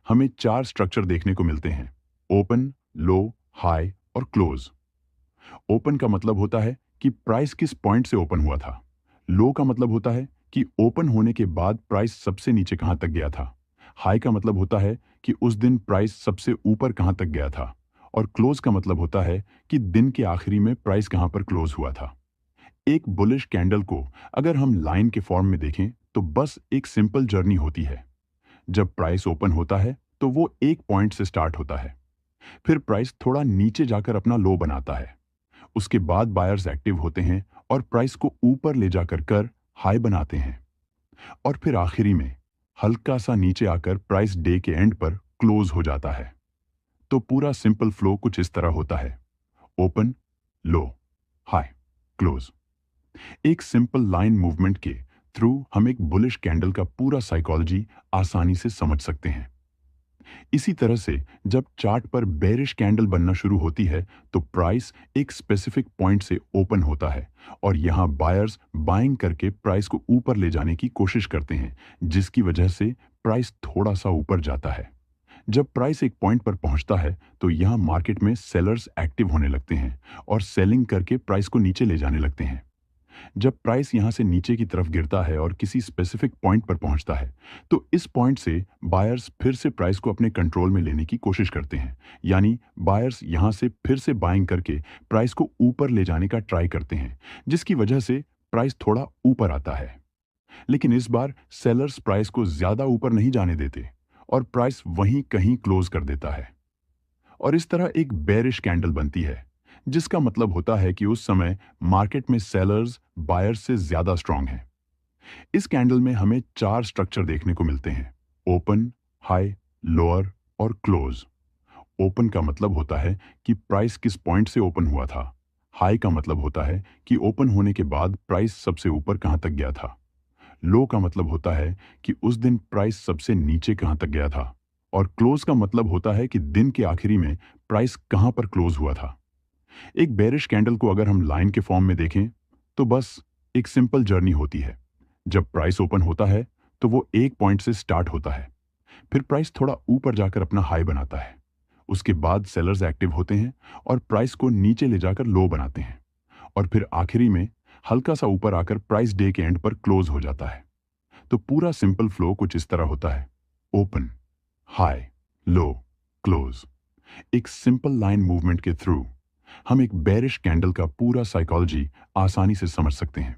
हमें चार स्ट्रक्चर देखने को मिलते हैं: ओपन, लो, हाई और क्लोज। ओपन का मतलब होता है कि प्राइस किस पॉइंट से ओपन हुआ था। लो का मतलब होता है कि ओपन होने के बाद प्राइस सबसे नीचे कहां तक गया था। हाई का मतलब होता है कि उस दिन प्राइस सबसे ऊपर कहां तक गया था। और क्लोज का मतलब होता है कि दिन के आखिरी में प्राइस कहां पर क्लोज हुआ था। एक बुलिश कैंडल को अगर हम लाइन के फॉर्म में देखें तो बस एक सिंपल जर्नी होती है। जब प्राइस ओपन होता है तो वो एक पॉइंट से स्टार्ट होता है, फिर प्राइस थोड़ा नीचे जाकर अपना लो बनाता है। उसके बाद बायर्स एक्टिव होते हैं और प्राइस को ऊपर ले जाकर कर हाई बनाते हैं। और फिर आखिरी में हल्का सा नीचे आकर प्राइस डे के एंड पर क्लोज हो जाता है। तो पूरा सिंपल फ्लो कुछ इस तरह होता है: ओपन, लो, हाई, क्लोज। एक सिंपल लाइन मूवमेंट के थ्रू हम एक बुलिश कैंडल का पूरा साइकोलॉजी आसानी से समझ सकते हैं। इसी तरह से जब चार्ट पर बेरिश कैंडल बनना शुरू होती है तो प्राइस एक स्पेसिफिक पॉइंट से ओपन होता है और यहां बायर्स बाइंग करके प्राइस को ऊपर ले जाने की कोशिश करते हैं, जिसकी वजह से प्राइस थोड़ा सा ऊपर जाता है। जब प्राइस एक पॉइंट पर पहुंचता है तो यहां मार्केट में सेलर्स एक्टिव होने लगते हैं और सेलिंग करके प्राइस को नीचे ले जाने लगते हैं। जब प्राइस यहां से नीचे की तरफ गिरता है और किसी स्पेसिफिक पॉइंट पर पहुंचता है तो इस पॉइंट से बायर्स फिर से प्राइस को अपने कंट्रोल में लेने की कोशिश करते हैं। यानी बायर्स यहां से फिर से बाइंग करके प्राइस को ऊपर ले जाने का ट्राई करते हैं, जिसकी वजह से प्राइस थोड़ा ऊपर आता है। लेकिन इस बार सेलर्स प्राइस को ज्यादा ऊपर नहीं जाने देते और प्राइस वहीं कहीं क्लोज कर देता है। और इस तरह एक बेरिश कैंडल बनती है, जिसका मतलब होता है कि उस समय मार्केट में सेलर्स बायर्स से ज्यादा स्ट्रांग हैं। इस कैंडल में हमें चार स्ट्रक्चर देखने को मिलते हैं: ओपन, हाई, लोअर और क्लोज। ओपन का मतलब होता है कि प्राइस किस पॉइंट से ओपन हुआ था। हाई का मतलब होता है कि ओपन होने के बाद प्राइस सबसे ऊपर कहां तक गया था। लो का मतलब होता है कि उस दिन प्राइस सबसे नीचे कहां तक गया था। और क्लोज का मतलब होता है कि दिन के आखिरी में प्राइस कहां पर क्लोज हुआ था। एक बेरिश कैंडल को अगर हम लाइन के फॉर्म में देखें तो बस एक सिंपल जर्नी होती है। जब प्राइस ओपन होता है तो वो एक पॉइंट से स्टार्ट होता है, फिर प्राइस थोड़ा ऊपर जाकर अपना हाई बनाता है। उसके बाद सेलर्स एक्टिव होते हैं और प्राइस को नीचे ले जाकर लो बनाते हैं। और फिर आखिरी में हल्का सा ऊपर आकर प्राइस डे के एंड पर क्लोज हो जाता है। तो पूरा सिंपल फ्लो कुछ इस तरह होता है: ओपन, हाई, लो, क्लोज। एक सिंपल लाइन मूवमेंट के थ्रू हम एक बेरिश कैंडल का पूरा साइकोलॉजी आसानी से समझ सकते हैं।